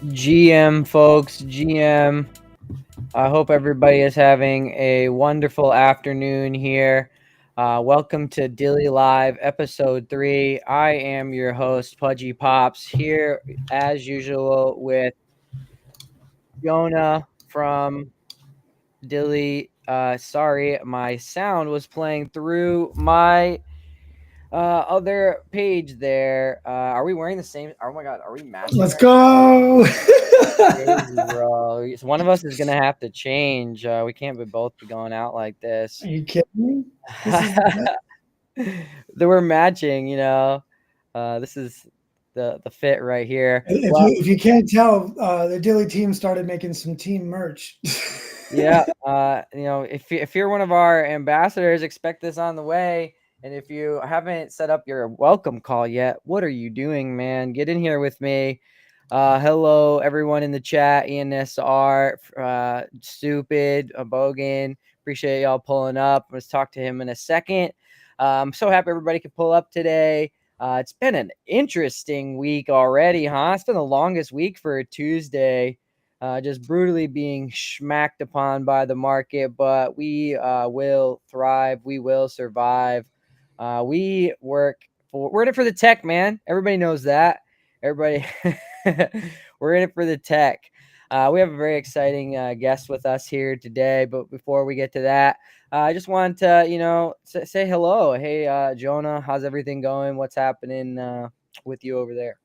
GM, folks, GM. I hope everybody is having a wonderful afternoon here. Welcome to DYLI Live, episode 3. I am your host, Pudgy Pops, here as usual with Jonah from DYLI. Sorry, my sound was playing through my other page there. Are we wearing the same? Oh my god, are we matching? Let's go. Crazy, bro. One of us is gonna have to change. We can't be both be going out like Are this. you kidding me? This is the best. That we're matching, this is the fit right here. If Well, you can't tell, the Dilly team started making some team merch. yeah. If you're one of our ambassadors, expect this on the way. And if you haven't set up your welcome call yet, what are you doing, man? Get in here with me. Hello, everyone in the chat. ENSR, Stupid, Bogan. Appreciate y'all pulling up. Let's talk to him in a second. I'm so happy everybody could pull up today. It's been an interesting week already, huh? It's been the longest week for a Tuesday. Just brutally being smacked upon by the market, but we will thrive. We will survive. We're in it for the tech, man. Everybody knows that. Everybody, we're in it for the tech. We have a very exciting guest with us here today, but before we get to that, I just want to, say hello. Hey, Jonah, how's everything going? What's happening with you over there?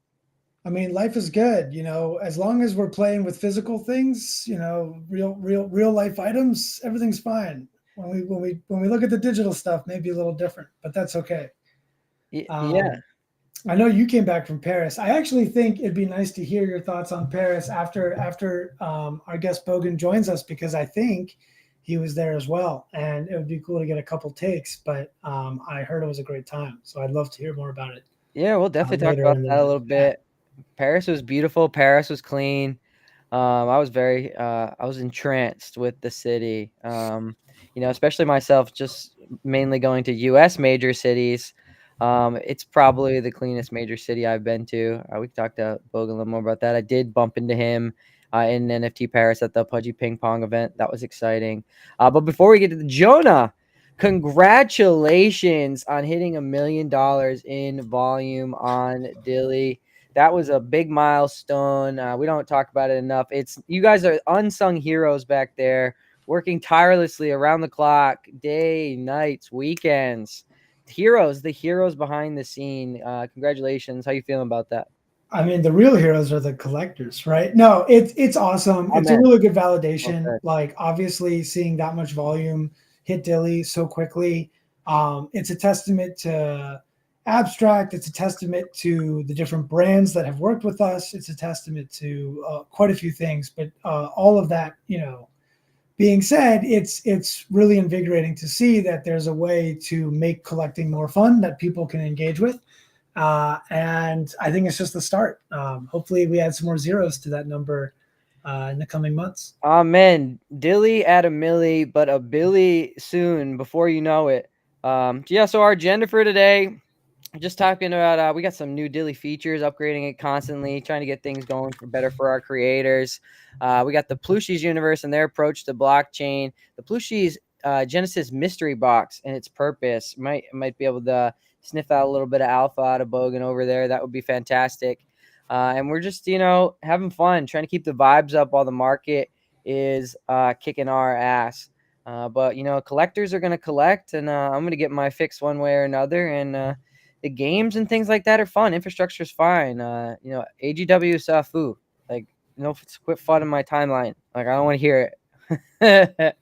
I mean, life is good, as long as we're playing with physical things, real life items, everything's fine. When we look at the digital stuff, maybe a little different, but that's okay. Yeah. I know you came back from Paris. I actually think it'd be nice to hear your thoughts on Paris after our guest Bogan joins us, because I think he was there as well, and it would be cool to get a couple takes. But I heard it was a great time, so I'd love to hear more about it. Yeah, we'll definitely talk Later about in that a the little chat. bit. Paris was beautiful. Paris was clean. I was entranced with the city. Especially myself, just mainly going to U.S. major cities. It's probably the cleanest major city I've been to. We can talk to Bogan a little more about that. I did bump into him in NFT Paris at the Pudgy Ping Pong event. That was exciting. But before we get to the Jonah, congratulations on hitting $1 million in volume on DYLI. That was a big milestone. We don't talk about it enough. It's you guys are unsung heroes back there, working tirelessly around the clock, day, nights, weekends. The heroes behind the scene. Congratulations. How you feeling about that? I mean, the real heroes are the collectors, right? No, it's awesome. It's a Amen. really good Well validation. said. Like, obviously, seeing that much volume hit Dilly so quickly, it's a testament to Abstract. It's a testament to the different brands that have worked with us. It's a testament to quite a few things. But all of that, being said, it's really invigorating to see that there's a way to make collecting more fun that people can engage with. And I think it's just the start. Hopefully, we add some more zeros to that number in the coming months. Amen. Dilly at a milli, but a Billy soon before you know it. So our agenda for today, just talking about we got some new DYLI features, upgrading it constantly, trying to get things going for better for our creators. We got the Plooshies universe and their approach to blockchain. The Plooshies Genesis mystery box and its purpose. Might be able to sniff out a little bit of alpha out of Bogan over there. That would be fantastic. And we're just having fun, trying to keep the vibes up while the market is kicking our ass. But collectors are gonna collect, and I'm gonna get my fix one way or another. And the games and things like that are fun. Infrastructure is fine. AGW is foo. Like, it's quit flooding my timeline. Like, I don't want to hear it.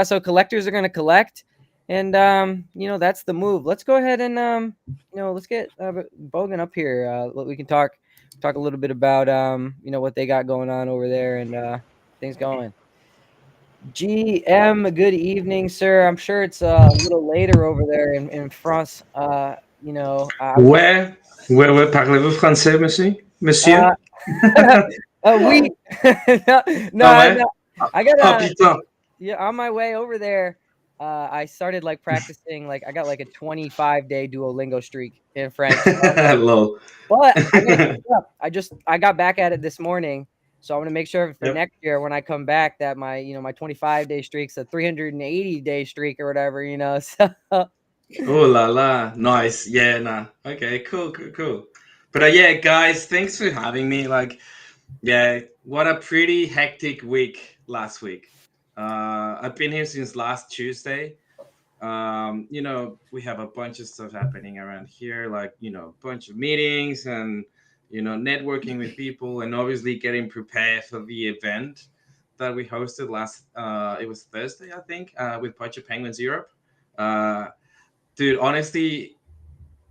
So collectors are gonna collect, and that's the move. Let's go ahead and let's get Bogan up here. We can talk a little bit about what they got going on over there and things going. GM, good evening, sir. I'm sure it's a little later over there in France. I was wondering. Parlez-vous français, monsieur? Uh, Monsieur? we no, Ah no, ouais? I gotta Putain. on my way over there. I started like practicing. Like I got like a 25-day Duolingo streak in French. Lol. But I gotta keep it up. I got back at it this morning, so I'm gonna make sure for Yep. next year when I come back that my 25-day streak's a 380-day streak or whatever. So Oh la la. Nice. Yeah, nah. Okay, cool, cool, cool. But yeah, guys, thanks for having me. Like, yeah, what a pretty hectic week last week. I've been here since last Tuesday. We have a bunch of stuff happening around here, like, a bunch of meetings and, networking with people and obviously getting prepared for the event that we hosted it was Thursday, I think, with Poacher Penguins Europe. Uh, Dude, honestly,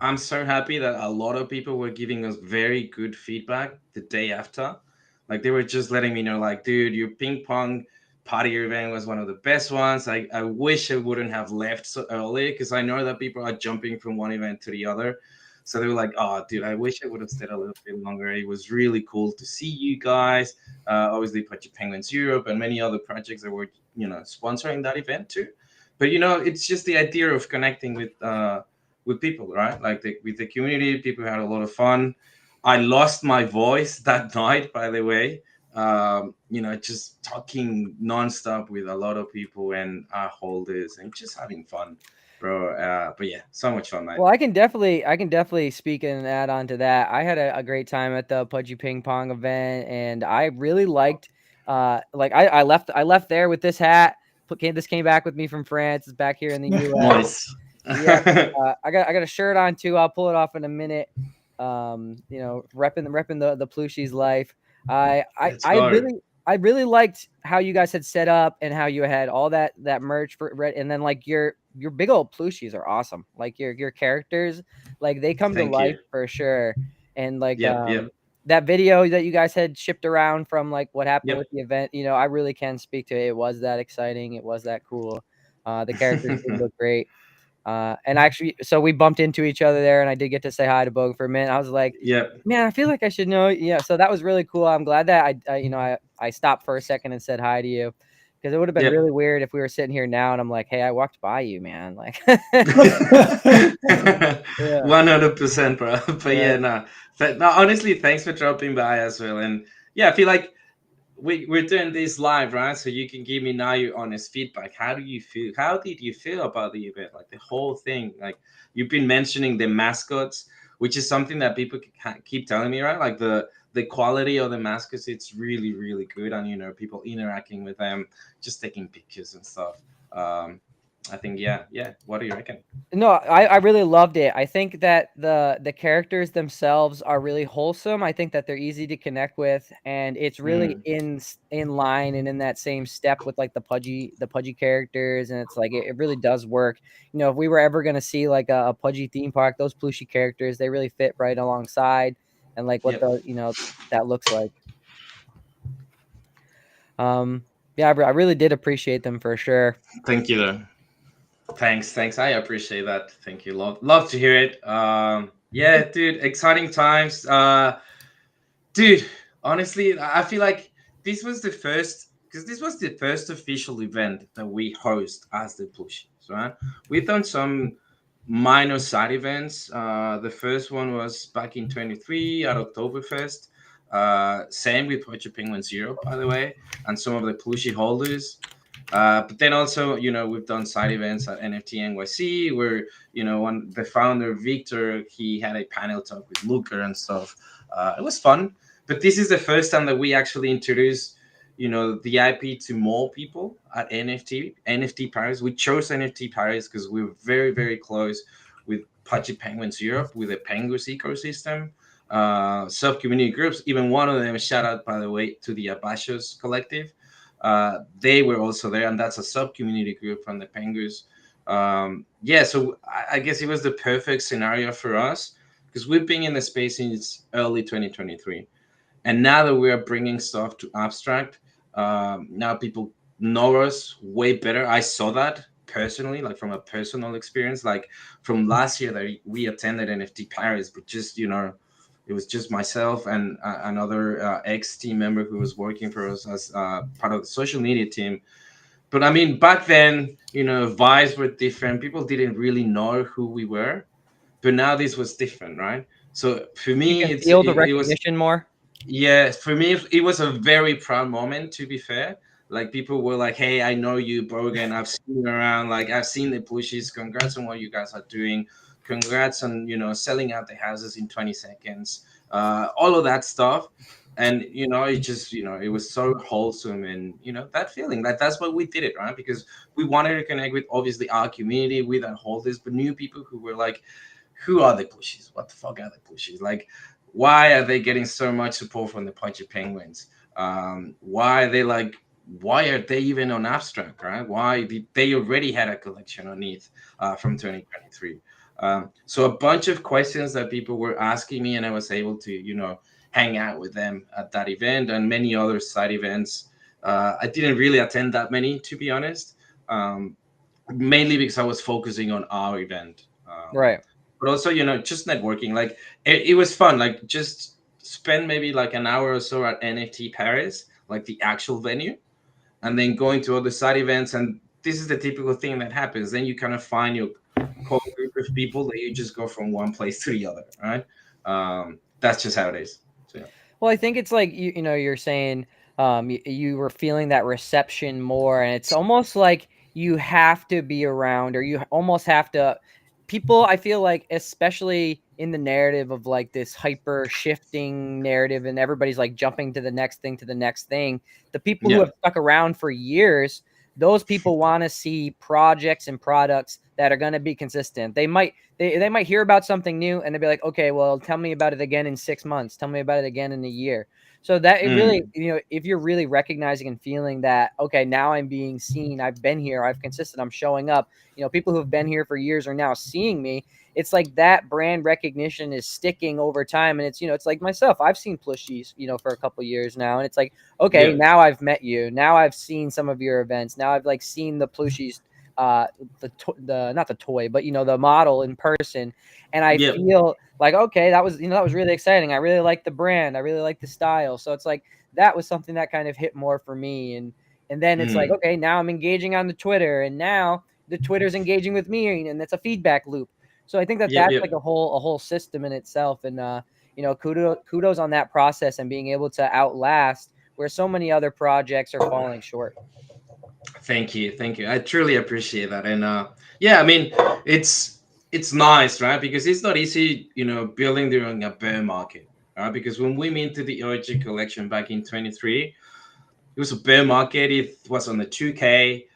I'm so happy that a lot of people were giving us very good feedback the day after. Like they were just letting me know, like, dude, your ping pong party event was one of the best ones. I wish I wouldn't have left so early because I know that people are jumping from one event to the other. So they were like, oh, dude, I wish I would have stayed a little bit longer. It was really cool to see you guys. Obviously, Pudgy Penguins Europe and many other projects that were, sponsoring that event too. But, it's just the idea of connecting with people, right? Like with the community, people had a lot of fun. I lost my voice that night, by the way. Just talking nonstop with a lot of people and our holders and just having fun, bro. But yeah, so much fun, mate. well, I can definitely speak and add on to that. I had a great time at the Pudgy Ping Pong event, and I really liked. Like I left there with this hat. This came back with me from France. It's back here in the U.S. Nice. Yeah, I got a shirt on too. I'll pull it off in a minute. Repping the Plooshies life. I I Let's I go. really I really liked how you guys had set up and how you had all that merch for red, and then like your big old Plooshies are awesome. Like your characters, like they come to Thank life you. for sure. And like Yep, yep, that video that you guys had shipped around from like what happened with yep. the event, I really can speak to it. It was that exciting. It was that cool. The characters did look great. And actually, so we bumped into each other there, and I did get to say hi to Bogue for a minute. I was like, Yep, man, I feel like I should know. Yeah, so that was really cool. I'm glad that I stopped for a second and said hi to you, because it would have been yep. really weird if we were sitting here now and I'm like, hey, I walked by you, man. Like, 100%, bro. But yeah. yeah, no. But no, honestly, thanks for dropping by as well. And yeah, I feel like we're doing this live, right? So you can give me now your honest feedback. How do you feel? How did you feel about the event? Like the whole thing. Like you've been mentioning the mascots, which is something that people keep telling me, right? Like the quality of the mascots, it's really really good, and people interacting with them, just taking pictures and stuff. I think yeah. What do you reckon? No, I really loved it. I think that the characters themselves are really wholesome. I think that they're easy to connect with, and it's really Mm, in line and in that same step with like the pudgy characters, and it's like it really does work. If we were ever gonna see like a pudgy theme park, those plushy characters, they really fit right alongside, and like what yep. that looks like. Um, yeah, I really did appreciate them for sure. Thank you, though. Thanks. I appreciate that. Thank you. Love to hear it. Yeah, dude, exciting times. Dude, honestly, I feel like this was the first official event that we host as the Plooshies, right? We've done some minor side events. The first one was back in 23 at Oktoberfest. Same with Poacher Penguin Zero, by the way, and some of the Plooshie holders. But then also, we've done side events at NFT NYC where, the founder, Victor, he had a panel talk with Luca and stuff. It was fun. But this is the first time that we actually introduced, the IP to more people at NFT Paris. We chose NFT Paris because we were very, very close with Pudgy Penguins Europe, with the Penguins ecosystem, sub community groups. Even one of them, shout out, by the way, to the Abashos Collective. They were also there, and that's a sub community group from the Penguins. Yeah, so I guess it was the perfect scenario for us because we've been in the space since early 2023, and now that we are bringing stuff to abstract, now people know us way better. I saw that personally, like from a personal experience, like from last year that we attended NFT Paris, but just it was just myself and another ex team member who was working for us as part of the social media team. But I mean, back then, vibes were different. People didn't really know who we were, but now this was different, right? So for You me, can feel the it was, recognition more. yeah, for me it was a very proud moment. To be fair, like people were like, "Hey, I know you, Brogan. I've seen you around. Like I've seen the Plooshies. Congrats on what you guys are doing. Congrats on selling out the houses in 20 seconds. All of that stuff." And it just it was so wholesome, and that feeling that's why we did it, right? Because we wanted to connect with obviously our community, with our holders, but new people who were like, who are the Plooshies? What the fuck are the Plooshies? Like, why are they getting so much support from the Punchy Penguins? Why are they like? Why are they even on abstract? Right? Why did they already had a collection on ETH from 2023? So a bunch of questions that people were asking me, and I was able to hang out with them at that event and many other side events. I didn't really attend that many, to be honest. Um, Mainly because I was focusing on our event. Right. But also, just networking. Like it was fun. Like just spend maybe like an hour or so at NFT Paris, like the actual venue, and then going to other side events. And this is the typical thing that happens. Then you kind of find your core group of people that you just go from one place to the other, right? That's just how it is. So yeah. Well, I think it's like you're saying you were feeling that reception more, and it's almost like you have to be around, or you almost have to. People, I feel like, especially in the narrative of like this hyper shifting narrative, and everybody's like jumping to the next thing, to the next thing. The people who Yeah. have stuck around for years, those people want to see projects and products that are going to be consistent. They might hear about something new and they'll be like, okay, well, tell me about it again in 6 months. Tell me about it again in a year. So that it really, Mm. if you're really recognizing and feeling that, okay, now I'm being seen, I've been here, I've consistent, I'm showing up. People who have been here for years are now seeing me. It's like that brand recognition is sticking over time. And it's like myself, I've seen Plooshies, for a couple years now. And it's like, okay, Yeah. now I've met you. Now I've seen some of your events. Now I've like seen the Plooshies, the not the toy, but the model in person, and I Yeah. feel like, okay, that was really exciting. I really like the brand. I really like the style. So it's like that was something that kind of hit more for me, and then it's like, Mm. okay, now I'm engaging on the Twitter, and now the Twitter's engaging with me, and it's a feedback loop. So I think that Yep. that's like Yep. a whole system in itself, and kudos on that process and being able to outlast where so many other projects are falling short. Thank you, thank you. I truly appreciate that, and yeah, I mean, it's nice, right? Because it's not easy, building during a bear market, right? Because when we minted the OG collection back in 23, it was a bear market. It was on the 2K.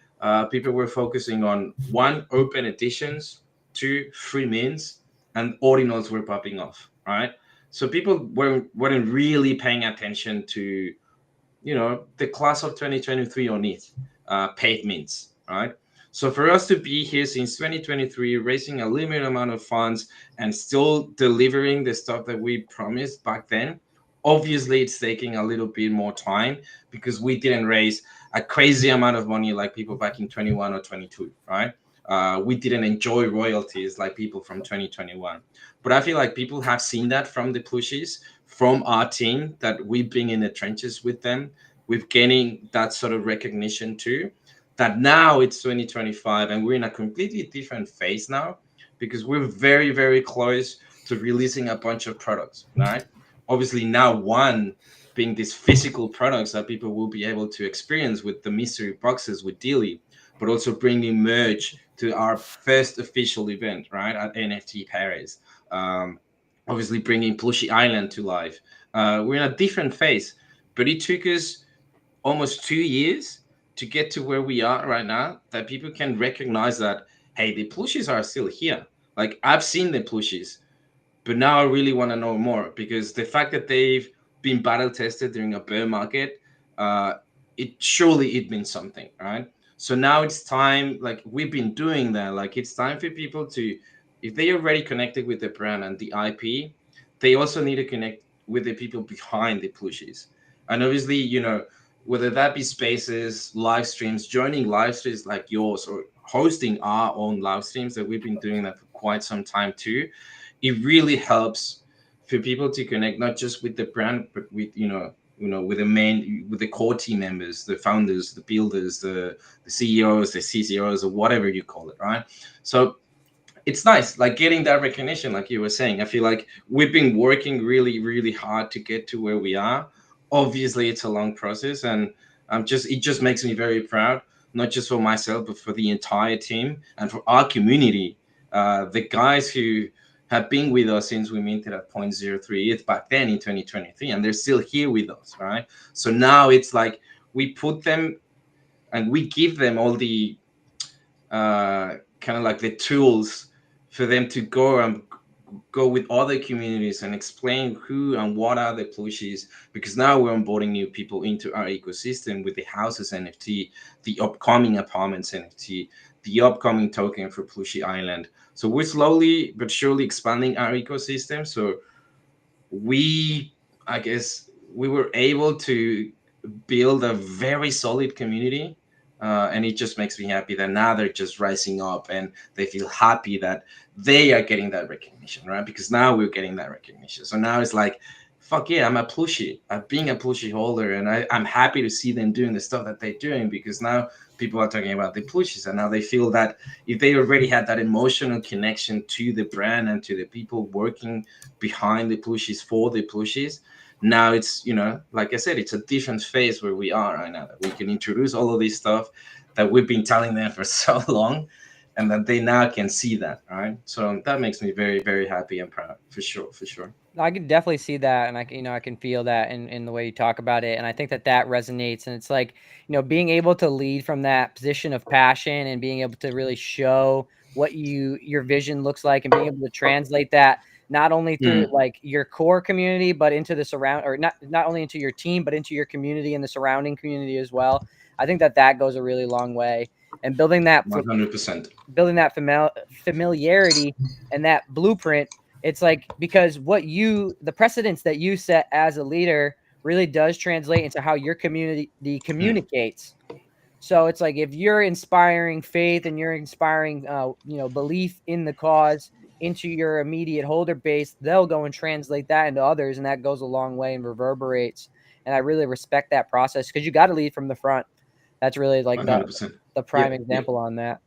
People were focusing on one, open editions, two, free mints, and ordinals were popping off, right? So people weren't really paying attention to the class of 2023 on it, paid mints, right? So for us to be here since 2023, raising a limited amount of funds and still delivering the stuff that we promised back then, obviously it's taking a little bit more time because we didn't raise a crazy amount of money like people back in 21 or 22, right? We didn't enjoy royalties like people from 2021. But I feel like people have seen that from the Plooshies, from our team, that we've been in the trenches with them. We've gaining that sort of recognition too. That now it's 2025 and we're in a completely different phase now because we're very, very close to releasing a bunch of products, right? Obviously, now one being these physical products that people will be able to experience with the mystery boxes with DYLI, but also bringing merch to our first official event, right, at NFT Paris. Um, Obviously, bringing Plushy Island to life. We're in a different phase, but it took us almost 2 years to get to where we are right now. That people can recognize that, hey, the plushies are still here. Like I've seen the plushies, but now I really want to know more because the fact that they've been battle tested during a bear market, uh, it means something, right? So now it's time. Like we've been doing that. Like it's time for people to, if they already connected with the brand and the IP, they also need to connect with the people behind the plushies. And obviously, whether that be spaces, live streams, joining live streams like yours, or hosting our own live streams that we've been doing that for quite some time too, it really helps for people to connect not just with the brand but with with the core team members, the founders, the builders, the CEOs, the CCOs, or whatever you call it, right? So it's nice, like getting that recognition, like you were saying. I feel like we've been working really, really hard to get to where we are. Obviously, it's a long process, and it just makes me very proud, not just for myself, but for the entire team and for our community. The guys who have been with us since we minted at 0.03 ETH back then in 2023, and they're still here with us, right? So now it's like we put them and we give them all the kind of like the tools for them to go with other communities and explain who and what are the Plooshies, because now we're onboarding new people into our ecosystem with the houses NFT, the upcoming apartments NFT, the upcoming token for Plooshie Island. So we're slowly but surely expanding our ecosystem. So I guess we were able to build a very solid community, and it just makes me happy that now they're just rising up and they feel happy that they are getting that recognition, right? Because now we're getting that recognition. So now it's like, fuck yeah, I'm a Plushie. I'm being a Plushie holder, and I'm happy to see them doing the stuff that they're doing, because now people are talking about the Plooshies, and now they feel that if they already had that emotional connection to the brand and to the people working behind the Plooshies for the Plooshies, now it's, like I said, it's a different phase where we are right now, that we can introduce all of this stuff that we've been telling them for so long, and that they now can see that, right? So that makes me very, very happy and proud, for sure, for sure. I can definitely see that, and I can feel that in the way you talk about it, and I think that resonates. And it's like, being able to lead from that position of passion and being able to really show what your vision looks like, and being able to translate that not only through like your core community, but into the or not only into your team, but into your community and the surrounding community as well. I think that goes a really long way, and building that 100%. familiarity and that blueprint. It's like, because the precedence that you set as a leader really does translate into how your community communicates. So it's like, if you're inspiring faith and you're inspiring, belief in the cause into your immediate holder base, they'll go and translate that into others, and that goes a long way and reverberates. And I really respect that process, because you got to lead from the front. That's really like 100%. the prime example on that.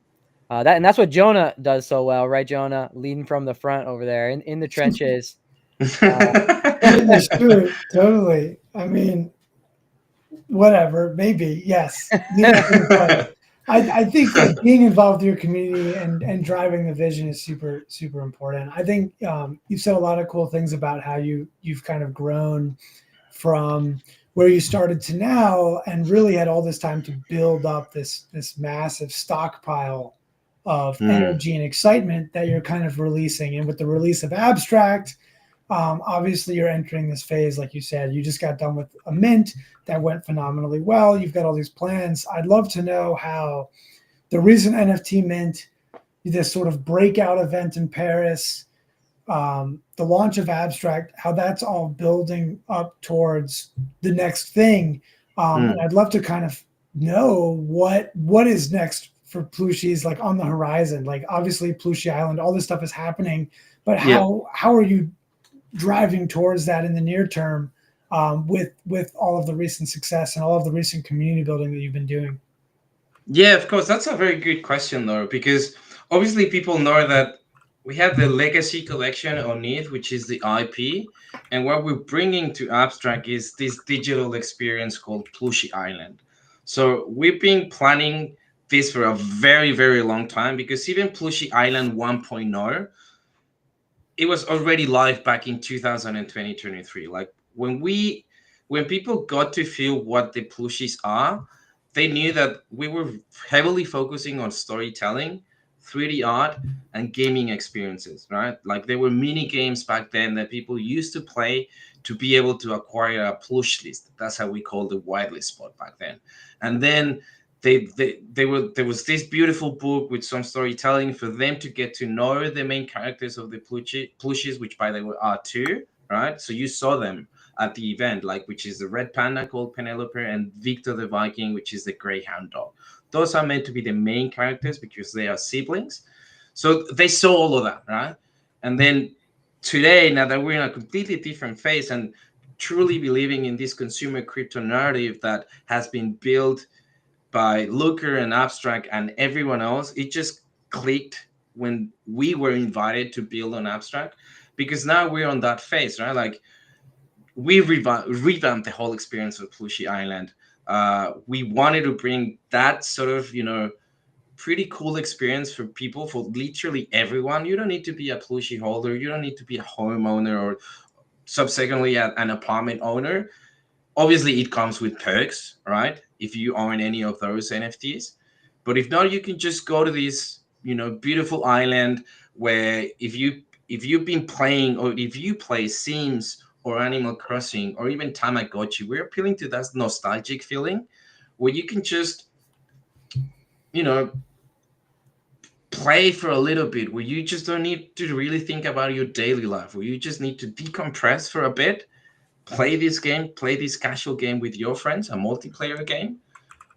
That's what Jonah does so well, right, Jonah? Leading from the front over there in the trenches. Sure, totally. I mean, whatever, maybe, yes. I think like being involved with your community and driving the vision is super, super important. I think you've said a lot of cool things about how you've kind of grown from where you started to now, and really had all this time to build up this massive stockpile of energy and excitement that you're kind of releasing. And with the release of Abstract, obviously you're entering this phase, like you said, you just got done with a mint that went phenomenally well. You've got all these plans. I'd love to know how the recent NFT mint, this sort of breakout event in Paris, the launch of Abstract, how that's all building up towards the next thing. And I'd love to kind of know what is next for Plooshies, like on the horizon. Like, obviously Plooshie Island, all this stuff is happening, but how are you driving towards that in the near term, with all of the recent success and all of the recent community building that you've been doing? Yeah, of course. That's a very good question, though, because obviously people know that we have the legacy collection on ETH, which is the IP. And what we're bringing to Abstract is this digital experience called Plooshie Island. So we've been planning this for a very, very long time, because even Plooshie Island 1.0, it was already live back in 2023. Like, when people got to feel what the Plooshies are, they knew that we were heavily focusing on storytelling, 3D art, and gaming experiences, right? Like, there were mini games back then that people used to play to be able to acquire a plush list. That's how we called the whitelist spot back then. And then there was this beautiful book with some storytelling for them to get to know the main characters of the Plooshies, which by the way are two, right? So you saw them at the event, like, which is the red panda called Penelope, and Victor the Viking, which is the greyhound dog. Those are meant to be the main characters because they are siblings. So they saw all of that, right? And then today, now that we're in a completely different phase, and truly believing in this consumer crypto narrative that has been built by Looker and Abstract and everyone else. It just clicked when we were invited to build on Abstract, because now we're on that phase, right? Like we revamped the whole experience of Plooshy Island. We wanted to bring that sort of, pretty cool experience for people, for literally everyone. You don't need to be a Plooshy holder. You don't need to be a homeowner, or subsequently an apartment owner. Obviously, it comes with perks, right? If you own any of those NFTs. But if not, you can just go to this, beautiful island where if you've been playing, or if you play Sims or Animal Crossing or even Tamagotchi, we're appealing to that nostalgic feeling where you can just, you know, play for a little bit, where you just don't need to really think about your daily life, where you just need to decompress for a bit, play this game, play this casual game with your friends, a multiplayer game,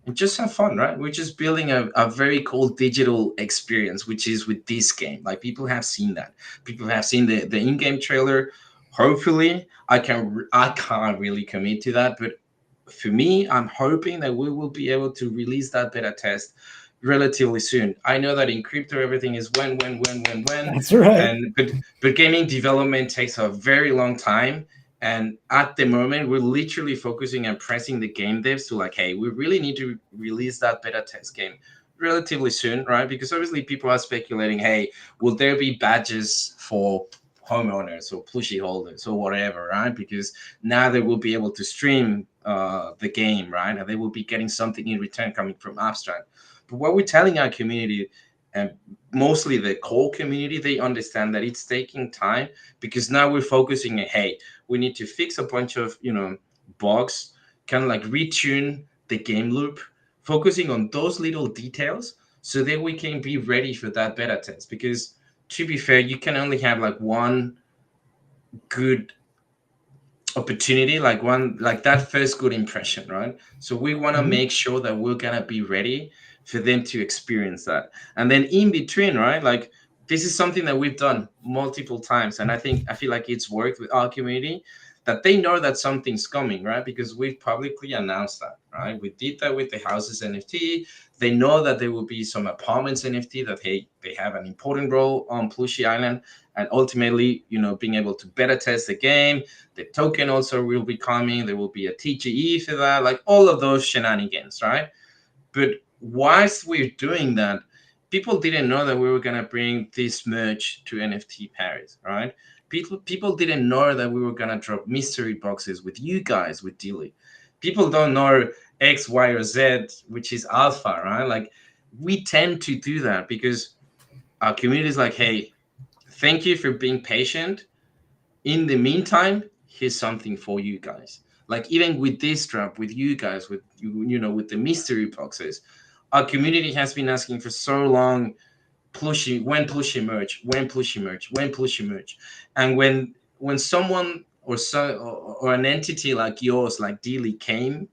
and just have fun, right? We're just building a very cool digital experience, which is with this game. Like, people have seen that. People have seen the in-game trailer. Hopefully, I can't really commit to that, but for me, I'm hoping that we will be able to release that beta test relatively soon. I know that in crypto everything is when, That's right. and but gaming development takes a very long time. And at the moment, we're literally focusing and pressing the game devs to, like, hey, we really need to release that beta test game relatively soon, right? Because obviously people are speculating, hey, will there be badges for homeowners or Plooshy holders or whatever, right? Because now they will be able to stream the game, right? And they will be getting something in return coming from Abstract. But what we're telling our community, and mostly the core community, they understand that it's taking time, because now we're focusing on, hey, we need to fix a bunch of, bugs, kind of like retune the game loop, focusing on those little details so that we can be ready for that beta test. Because to be fair, you can only have like one good opportunity, like one, like that first good impression, right? So we want to Mhm. make sure that we're gonna be ready for them to experience that. And then in between, right, like, this is something that we've done multiple times, and I feel like it's worked with our community, that they know that something's coming, right? Because we've publicly announced that, right? We did that with the houses NFT. They know that there will be some apartments NFT, that, hey, they have an important role on Plooshy Island, and ultimately, being able to beta test the game. The token also will be coming. There will be a TGE for that, like all of those shenanigans, right? But whilst we're doing that, people didn't know that we were gonna bring this merch to NFT Paris, right? People didn't know that we were gonna drop mystery boxes with you guys with DYLI. People don't know X, Y, or Z, which is alpha, right? Like, we tend to do that because our community is like, hey, thank you for being patient. In the meantime, here's something for you guys. Like, even with this drop, with you guys, with with the mystery boxes, our community has been asking for so long, Plooshy, when Plooshy merch, when Plooshy merch, when Plooshy merch. And when someone, or an entity like yours, like DYLI, came,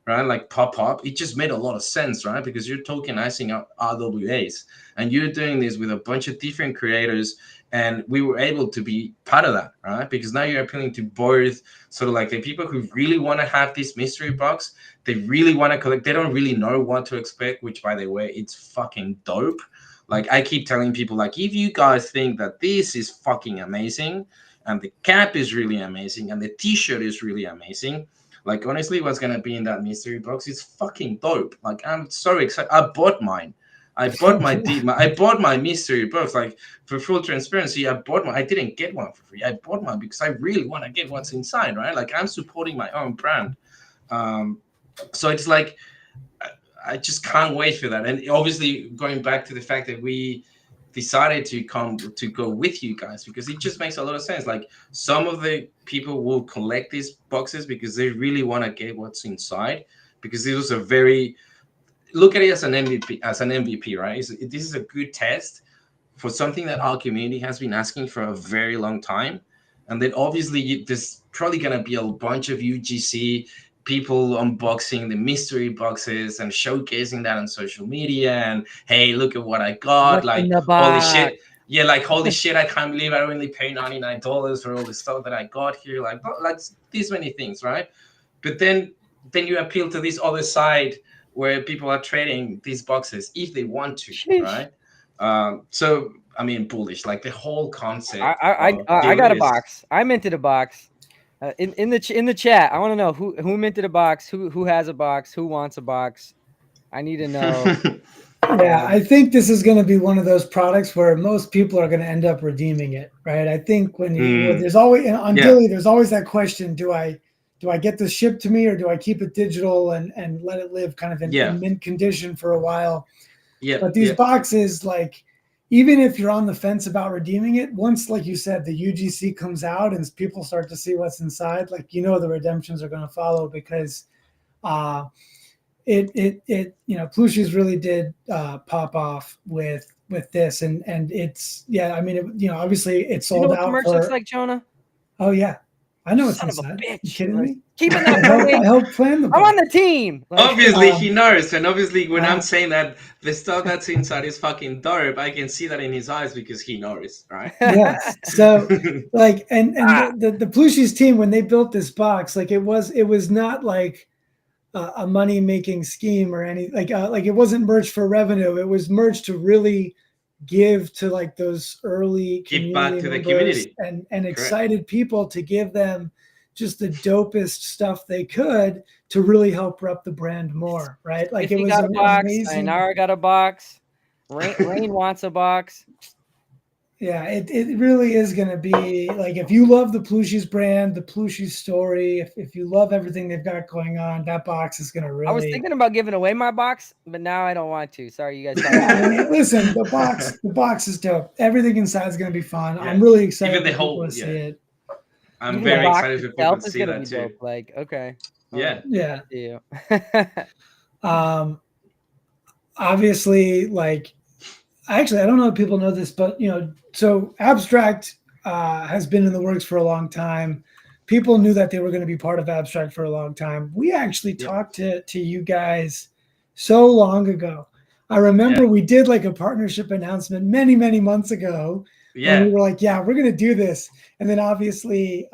right, like pop up, it just made a lot of sense, right? Because you're tokenizing RWAs, and you're doing this with a bunch of different creators, and we were able to be part of that, right? Because now you're appealing to both, sort of like the people who really want to have this mystery box, they really want to collect, they don't really know what to expect, which, by the way, it's fucking dope. Like, I keep telling people, like, if you guys think that this is fucking amazing, and the cap is really amazing, and the t-shirt is really amazing, like, honestly, what's gonna be in that mystery box is fucking dope. Like, I'm so excited. I bought mine. I bought my mystery box. Like, for full transparency, I bought one. I didn't get one for free. I bought one because I really want to get what's inside, right? Like, I'm supporting my own brand. Um, so it's like, I just can't wait for that. And obviously, going back to the fact that we decided to go with you guys, because it just makes a lot of sense. Like, some of the people will collect these boxes because they really want to get what's inside, because this was a very, look at it as an MVP, right? This is a good test for something that our community has been asking for a very long time. And then obviously, there's probably going to be a bunch of UGC people unboxing the mystery boxes and showcasing that on social media. And, hey, look at what I got. What's in Like, the holy box? shit. yeah, like holy shit, I can't believe I only paid $99 for all the stuff that I got here. Like these many things, right? But then you appeal to this other side where people are trading these boxes if they want to, Sheesh. right? So I mean, bullish. Like the whole concept I of I got daily a is box. I minted a box. In the chat, I want to know who minted a box, who has a box, who wants a box. I need to know. Yeah, I think this is going to be one of those products where most people are going to end up redeeming it, right? I think there's always on Yeah. DYLI, there's always that question: do I get this shipped to me, or do I keep it digital and let it live kind of in mint condition for a while? Yeah. But these boxes, like, even if you're on the fence about redeeming it, once, like you said, the UGC comes out and people start to see what's inside, like, the redemptions are going to follow because Plooshies really did pop off with this, and it's I mean, obviously it Do you know sold what the out merch looks for. like, Jonah? Oh yeah, I know what's Son of a inside. You bitch. kidding me? Keeping that I for me. helped plan the I'm on box. the team. Like, Obviously he knows, and obviously when I'm uh, saying that the stuff that's inside is fucking dope, I can see that in his eyes because he knows, right? yes. So like, and Ah, the Plooshies team, when they built this box, like, it was not like a money making scheme or any, like it wasn't merch for revenue. It was merch to really give to, like, those early Give back community to the members community. and Correct. excited people, to give them just the dopest stuff they could to really help rep the brand more, right? Like, it Spiffy was got a box. amazing. Ainara got a box. Rain wants a box. Yeah, it really is going to be like, if you love the Plooshies brand, the Plooshies story, if you love everything they've got going on, that box is going to I was really. thinking about giving away my box, but now I don't want to. Sorry, you guys. Yeah, I mean, listen, the box is dope. Everything inside is going to be fun. Yeah. I'm really excited Even the for people whole to see it. I'm Even the very box excited for people itself to is see gonna that be too. dope. Like, okay. Yeah. Yeah. I see you. Obviously, like, actually, I don't know if people know this, but so Abstract has been in the works for a long time. People knew that they were going to be part of Abstract for a long time. We actually Yep. talked to you guys so long ago. I remember we did like a partnership announcement many, many months ago when we were like, yeah, we're going to do this. And then obviously,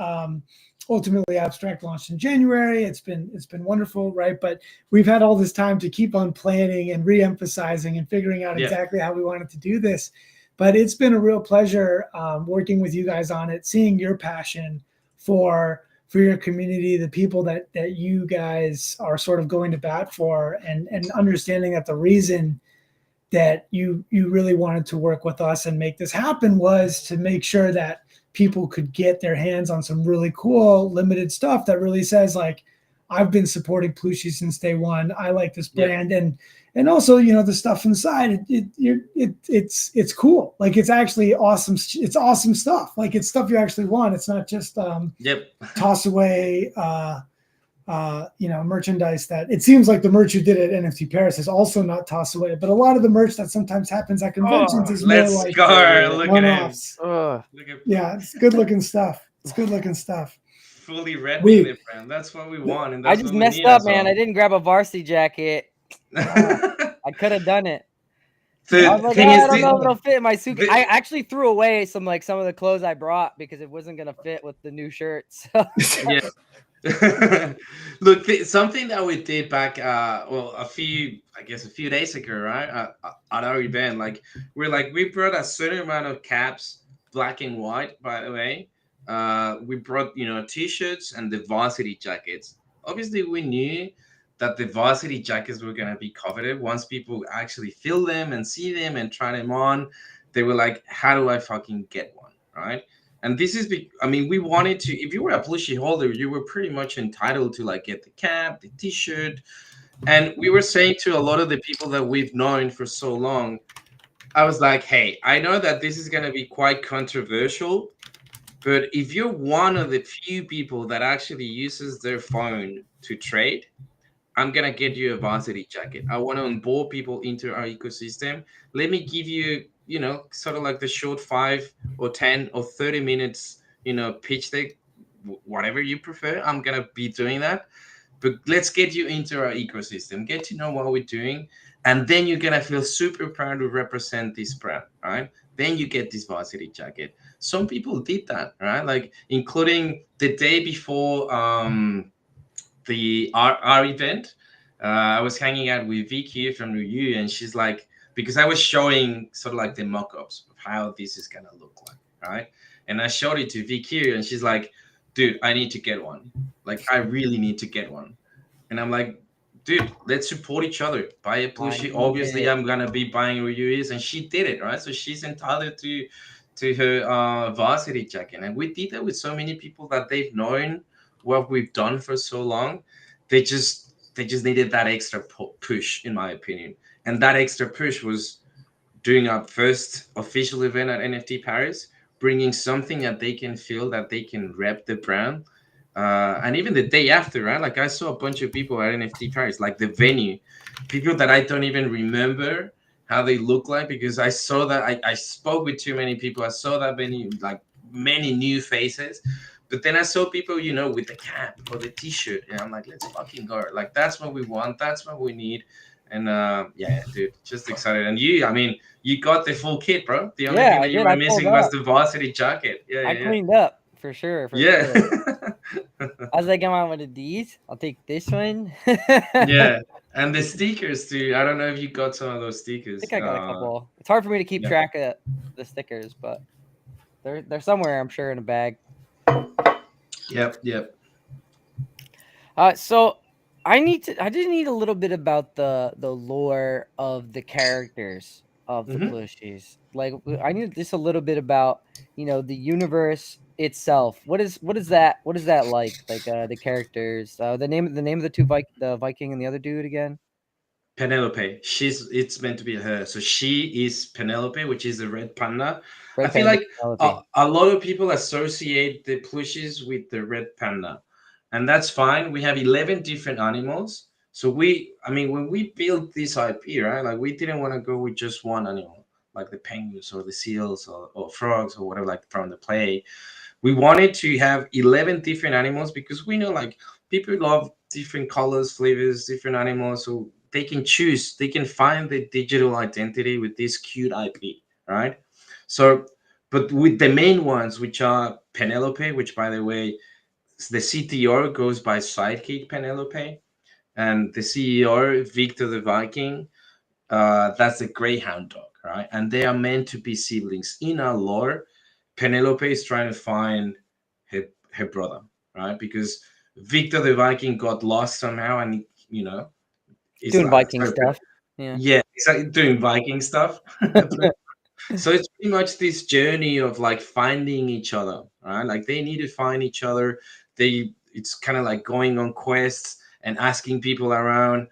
ultimately Abstract launched in January. It's been wonderful, right? But we've had all this time to keep on planning and re-emphasizing and figuring out exactly how we wanted to do this. But it's been a real pleasure working with you guys on it, seeing your passion for your community, the people that you guys are sort of going to bat for, and understanding that the reason that you really wanted to work with us and make this happen was to make sure that people could get their hands on some really cool limited stuff that really says, like, I've been supporting Plooshies since day one. I like this brand, and also, the stuff inside it's cool. Like, it's actually awesome. It's awesome stuff. Like, it's stuff you actually want. It's not just toss away merchandise that it seems like the merch you did at NFT Paris is also not toss away, but a lot of the merch that sometimes happens at conventions is more like one-offs. Yeah, it's good looking stuff. It's good looking stuff. Fully repping the brand. That's what we want, and I that's just what we messed need up, as man. well. I didn't grab a varsity jacket. I could have done it. I The was like, thing I is, don't know if it'll fit in my suitcase. the- I actually threw away some of the clothes I brought because it wasn't gonna fit with the new shirts. yeah. Look, something that we did back, a few days ago, right? At our event, like we brought a certain amount of caps, black and white, by the way. We brought t-shirts and the varsity jackets. Obviously, we knew that the varsity jackets were gonna be coveted once people actually feel them and see them and try them on. They were like, "How do I fucking get one?" Right? And this is, we wanted to. If you were a plushie holder, you were pretty much entitled to like get the cap, the T-shirt, and we were saying to a lot of the people that we've known for so long, I was like, hey, I know that this is gonna be quite controversial, but if you're one of the few people that actually uses their phone to trade, I'm gonna get you a varsity jacket. I want to onboard people into our ecosystem. Let me give you, sort of like the short 5 or 10 or 30 minutes, pitch deck, whatever you prefer. I'm gonna be doing that. But let's get you into our ecosystem, get to know what we're doing, and then you're gonna feel super proud to represent this brand, right? then you get this varsity jacket. Some people did that, right? Like including the day before the our event. I was hanging out with Vicky from Ryu, and she's like, because I was showing sort of like the mock-ups of how this is gonna look like, right? And I showed it to Vicky, and she's like, "Dude, I need to get one. Like, I really need to get one." And I'm like, "Dude, let's support each other. Buy a I plushie. need Obviously, it. I'm gonna be buying Ryu's," and she did it, right? So she's entitled to her varsity jacket, and we did that with so many people that they've known what we've done for so long. They just needed that extra push, in my opinion, and that extra push was doing our first official event at NFT Paris, bringing something that they can feel that they can rep the brand. And even the day after, right? Like I saw a bunch of people at NFT Paris, like the venue, people that I don't even remember how they look like because I saw that I spoke with too many people. I saw that many like many new faces. But then I saw people, with the cap or the t-shirt, and I'm like, let's fucking go. Like that's what we want. That's what we need. And yeah, dude, just excited. And you, I mean, you got the full kit, bro. The only Yeah, thing I that you did. were I pulled missing was up. the varsity jacket. Yeah, I yeah, cleaned up for sure, for yeah. sure. Yeah. I was like, I'm on one of these. I'll take this one. Yeah. And the stickers, too. I don't know if you got some of those stickers. think I got a couple. It's hard for me to keep Yeah. track of the stickers, but they're somewhere, I'm sure, in a bag. Yep, yep. So I just need a little bit about the lore of the characters of the Hmm. plushies. Like I need just a little bit about, the universe itself. What is that like? Like the characters, the name of the Viking and the other dude again? Penelope. It's meant to be her. So she is Penelope, which is the red panda. I Red feel Panda like Penelope. a lot of people associate the plushies with the red panda, and that's fine. We have 11 different animals. So I mean, when we built this IP, right, like we didn't want to go with just one animal, like the penguins or the seals or frogs or whatever, like from the play. We wanted to have 11 different animals because we know like people love different colors, flavors, different animals. So they can choose, they can find the digital identity with this cute IP, right? So, but with the main ones, which are Penelope, which by the way, the CTO goes by Sidekick Penelope, and the CEO, Victor the Viking, that's a greyhound dog, right? And they are meant to be siblings. In our lore, Penelope is trying to find her brother, right? Because Victor the Viking got lost somehow, and he's Doing like, Viking stuff. Yeah. yeah, he's like doing Viking stuff. So it's pretty much this journey of like finding each other, right? Like they need to find each other. It's kind of like going on quests and asking people around,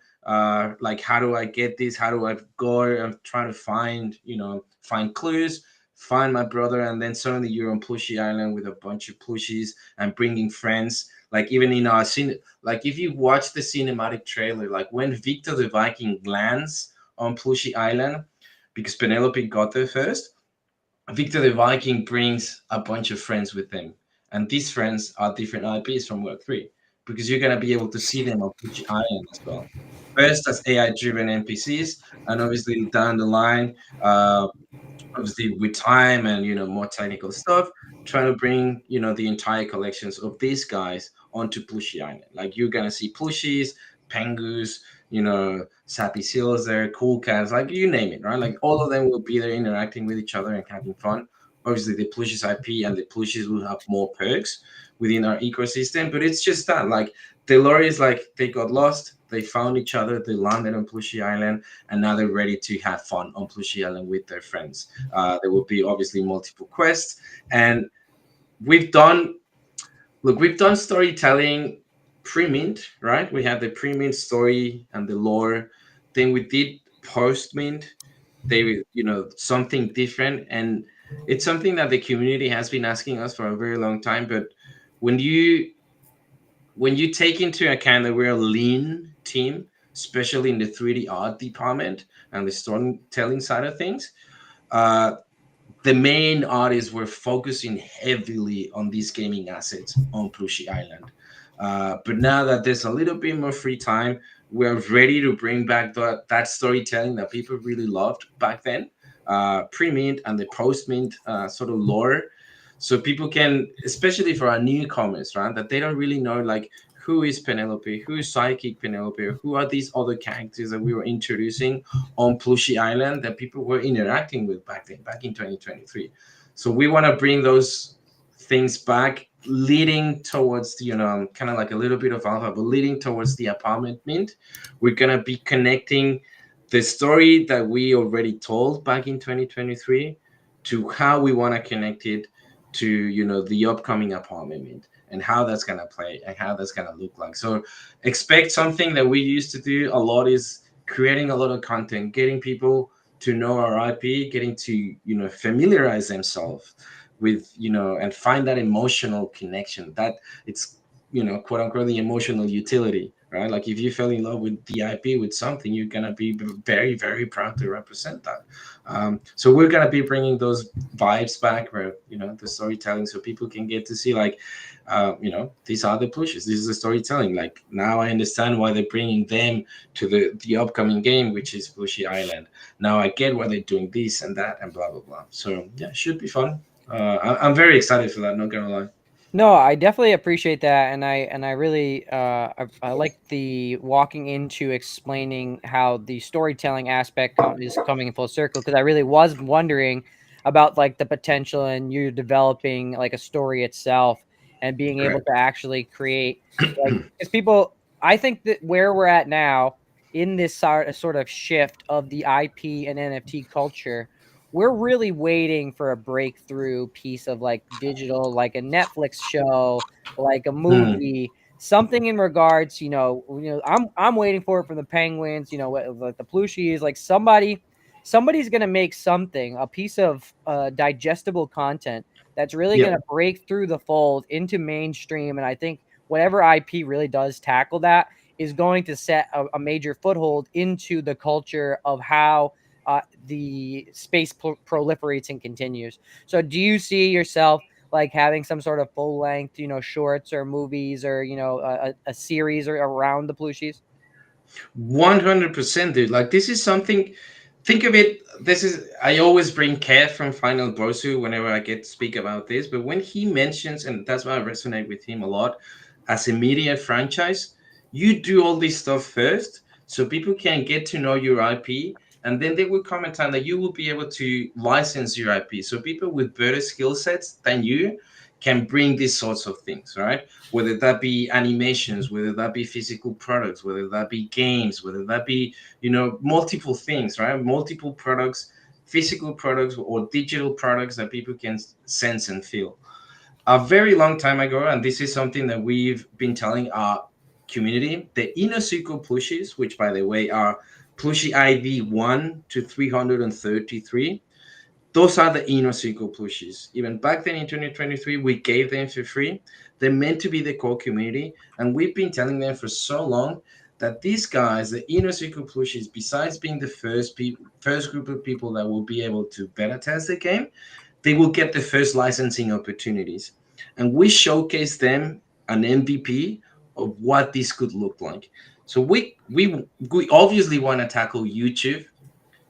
like how do I get this? How do I go? I'm trying to find clues, find my brother, and then suddenly you're on Plooshy Island with a bunch of plushies and bringing friends. Like even in our scene, like if you watch the cinematic trailer, like when Victor the Viking lands on Plooshy Island because Penelope got there first. Victor the Viking brings a bunch of friends with him, and these friends are different IPs from Work 3 because you're going to be able to see them on Pucci Island as well. First, as AI driven NPCs, and obviously down the line, uh, obviously with time and more technical stuff, trying to bring the entire collections of these guys onto Plushy Island. Like you're gonna see plushies, pengus, sappy seals there, cool cats, like you name it, right? Like all of them will be there interacting with each other and having fun. Obviously, the plushies IP and the plushies will have more perks within our ecosystem, but it's just that like the lore is like they got lost, they found each other, they landed on Plushy Island, and now they're ready to have fun on Plushy Island with their friends. There will be obviously multiple quests, and we've done we've done storytelling pre-mint, right? We have the pre-mint story and the lore. Then we did post-mint. They, something different, and it's something that the community has been asking us for a very long time. But when you when you take into account that we're a lean team, especially in the 3D art department and the storytelling side of things, uh, the main artists were focusing heavily on these gaming assets on Plooshy Island. But now that there's a little bit more free time, we're ready to bring back that storytelling that people really loved back then. pre-mint and the post-mint sort of lore, so people can, especially for our newcomers, right, that they don't really know like who is Penelope, who is Psychic Penelope, or who are these other characters that we were introducing on Plooshy Island that people were interacting with back then, back in 2023. So we want to bring those things back, leading towards the, kind of like a little bit of alpha, but leading towards the apartment mint. We're gonna be connecting the story that we already told back in 2023 to how we want to connect it to the upcoming apartment mint, and how that's going to play and how that's going to look like. So expect something that we used to do a lot is creating a lot of content, getting people to know our IP, getting to familiarize themselves with and find that emotional connection, that it's quote unquote the emotional utility, right? Like if you fell in love with the IP, with something, you're gonna be very, very proud to represent that. So we're gonna be bringing those vibes back, where the storytelling, so people can get to see like, these are the Plooshies. This is the storytelling. Like now I understand why they're bringing them to the upcoming game, which is Plooshy Island. Now I get why they're doing this and that and blah blah blah. So yeah, it should be fun. I'm very excited for that. Not gonna lie. No, I definitely appreciate that, and I really I like the walking into explaining how the storytelling aspect is coming in full circle, because I really was wondering about like the potential and you developing like a story itself and being able Correct. to actually create, like, because people, I think that where we're at now in this sort of shift of the IP and NFT culture, we're really waiting for a breakthrough piece of like digital, like a Netflix show, like a Hmm. movie, something in regards, I'm waiting for it from the Penguins, like the Plooshies, like somebody's gonna make something, a piece of digestible content that's really Yeah. gonna break through the fold into mainstream. And I think whatever IP really does tackle that is going to set a major foothold into the culture of how the space proliferates and continues. So, do you see yourself like having some sort of full length, shorts or movies, or a series or around the Plooshies? 100%, dude. Like this is something. Think of it. This is. I always bring Kev from Final Brosu whenever I get to speak about this. But when he mentions, and that's why I resonate with him a lot, as a media franchise, you do all this stuff first, so people can get to know your IP, and then there will come a time that you will be able to license your IP. So people with better skill sets than you can bring these sorts of things, right? Whether that be animations, whether that be physical products, whether that be games, whether that be, multiple things, right? Multiple products, physical products or digital products that people can sense and feel. A very long time ago, and this is something that we've been telling our community, the inner circle plushies, which by the way are plushie ID 1 to 333, those are the inner circle plushies. Even back then in 2023, we gave them for free. They're meant to be the core community. And we've been telling them for so long that these guys, the inner circle plushies, besides being the first group of people that will be able to beta test the game, they will get the first licensing opportunities. And we showcase them an MVP of what this could look like. So we obviously want to tackle YouTube,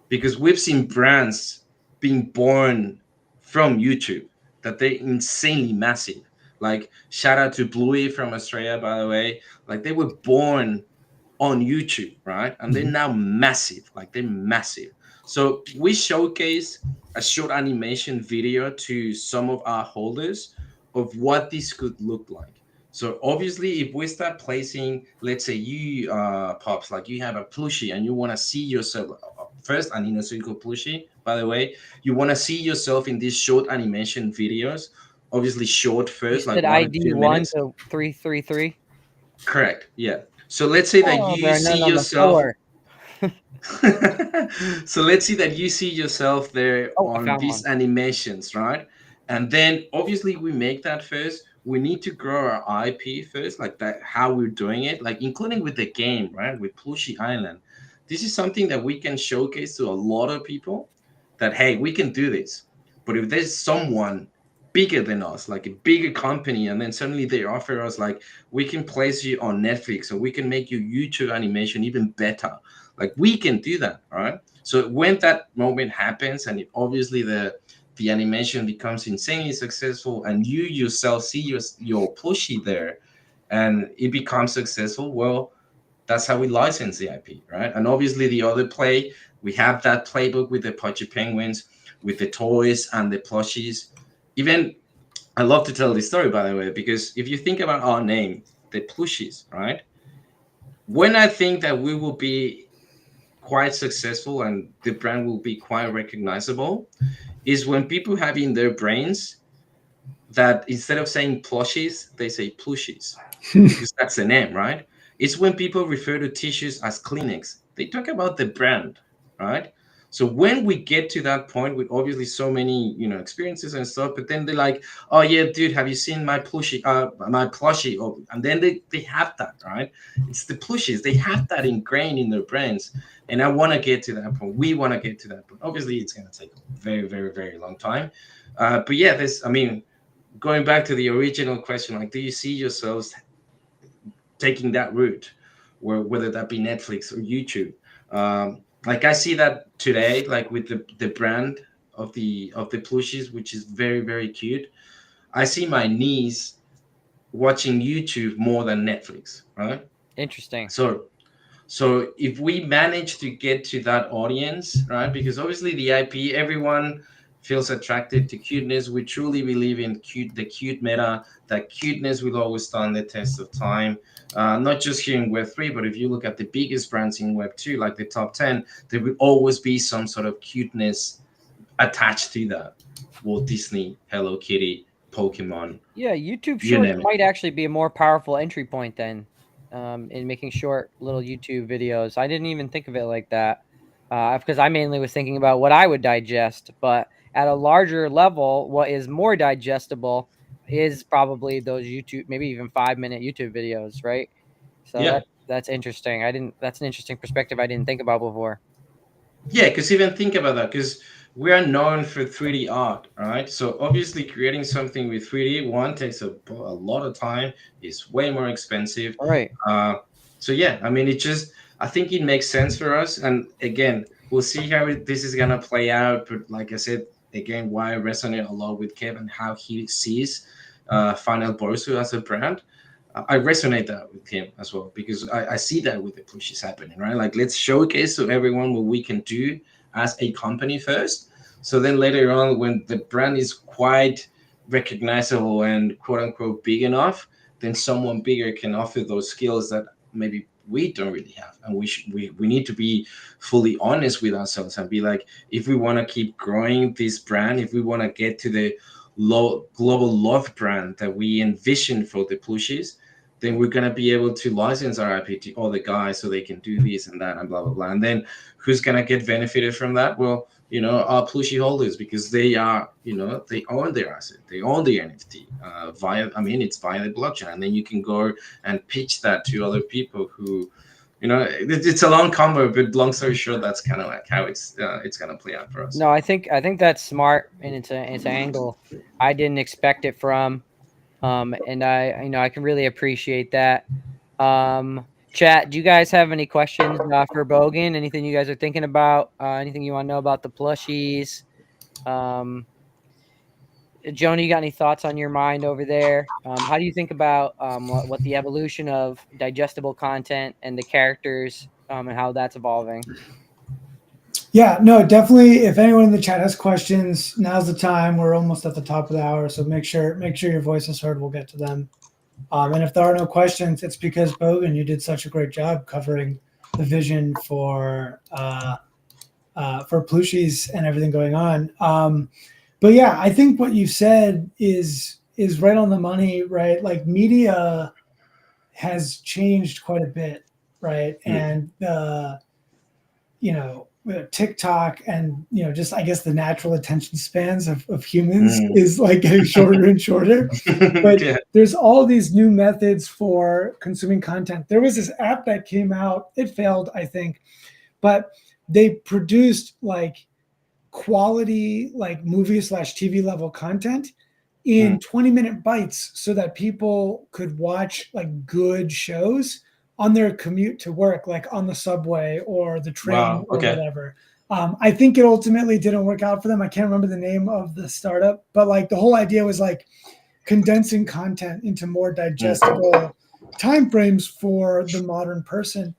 because we've seen brands being born from YouTube that they're insanely massive. Like shout out to Bluey from Australia, by the way. Like they were born on YouTube, right? And they're now massive. Like they're massive. So we showcase a short animation video to some of our holders of what this could look like. So obviously, if we start placing, let's say you, pops, like you have a plushie and you want to see yourself first, an inner circle plushie, by the way, you want to see yourself in these short animation videos. Obviously, short You first, like said one or ID two one minutes. to 333. Correct. Yeah. So let's say that Oh, you there are see none on the yourself. floor. So let's see that you see yourself there Oh, I on found these one. animations, right? And then obviously we make that first. We need to grow our IP first, like that, how we're doing it, like including with the game, right? With Plooshy Island. This is something that we can showcase to a lot of people that, hey, we can do this. But if there's someone bigger than us, like a bigger company, and then suddenly they offer us, like, we can place you on Netflix or we can make your YouTube animation even better, like we can do that, all right? So when that moment happens, and obviously the animation becomes insanely successful, and you yourself see your plushie there, and it becomes successful, well, that's how we license the IP, right? And obviously the other play, we have that playbook with the Pudgy Penguins, with the toys and the plushies. Even I love to tell this story, by the way, because if you think about our name, the Plooshies, right? When I think that we will be quite successful and the brand will be quite recognizable, is when people have in their brains that instead of saying plushies, they say Plooshies, because that's the name, right? It's when people refer to tissues as Kleenex, they talk about the brand, right? So when we get to that point with obviously so many, experiences and stuff, but then they're like, oh yeah, dude, have you seen my plushie, my plushie? Oh, and then they have that, right? It's the plushies. They have that ingrained in their brains. And I want to get to that point. We want to get to that point. Obviously, it's going to take a very, very, very long time. But yeah, going back to the original question, like, do you see yourselves taking that route, or whether that be Netflix or YouTube? Like I see that today, like with the brand of the plushies, which is very, very cute. I see my niece watching YouTube more than Netflix, right? Interesting. So if we manage to get to that audience, right? Because obviously the IP, everyone feels attracted to cuteness. We truly believe in the cute meta. That cuteness will always stand the test of time. Not just here in Web3, but if you look at the biggest brands in Web2, like the top 10, there will always be some sort of cuteness attached to that. Walt Disney, Hello Kitty, Pokemon, Yeah, YouTube you Shorts name it. might actually be a more powerful entry point then, in making short little YouTube videos. I didn't even think of it like that, because I mainly was thinking about what I would digest. But at a larger level, what is more digestible is probably those YouTube, maybe even 5-minute YouTube videos, right? So Yeah. that's interesting. I didn't. That's an interesting perspective I didn't think about before. Yeah, because even think about that, because we are known for 3D art, right? So obviously creating something with 3D, one, takes a lot of time, is way more expensive. All right. Uh, so yeah, I mean, I think it makes sense for us. And again, we'll see how this is gonna play out. But like I said, again, why I resonate a lot with Kevin, how he sees Final Borsu as a brand. I resonate that with him as well, because I see that with the pushes happening, right? Like, let's showcase to everyone what we can do as a company first. So then later on, when the brand is quite recognizable and quote unquote big enough, then someone bigger can offer those skills that maybe we don't really have. And we need to be fully honest with ourselves and be like, if we want to keep growing this brand, if we want to get to the global love brand that we envision for the plushies, then we're gonna be able to license our IP to all the guys so they can do this and that and blah blah blah. And then who's gonna get benefited from that? Well, our plushie holders, because they are, they own their asset, they own the NFT it's via the blockchain, and then you can go and pitch that to other people who, it's a long combo, but long story short, that's kind of like how it's gonna play out for us. No, I think that's smart, and it's an angle I didn't expect it from. And I can really appreciate that. Chat, do you guys have any questions for Bogan? Anything you guys are thinking about? Anything you want to know about the plushies? Um, Jonah, you got any thoughts on your mind over there? How do you think about what the evolution of digestible content and the characters, and how that's evolving? Yeah, no, definitely. If anyone in the chat has questions, now's the time. We're almost at the top of the hour, so make sure your voice is heard. We'll get to them. And if there are no questions, it's because Bogan, you did such a great job covering the vision for Plooshies and everything going on. But yeah, I think what you said is right on the money, right? Like, media has changed quite a bit, right? And TikTok and just, I guess, the natural attention spans of humans is like getting shorter and shorter. But Yeah. there's all these new methods for consuming content. There was this app that came out, it failed, I think, but they produced like quality, like movie/TV level content in 20-minute bites so that people could watch like good shows on their commute to work, like on the subway or the train Wow. or Okay. whatever. I think it ultimately didn't work out for them. I can't remember the name of the startup, but like the whole idea was like condensing content into more digestible time frames for the modern person.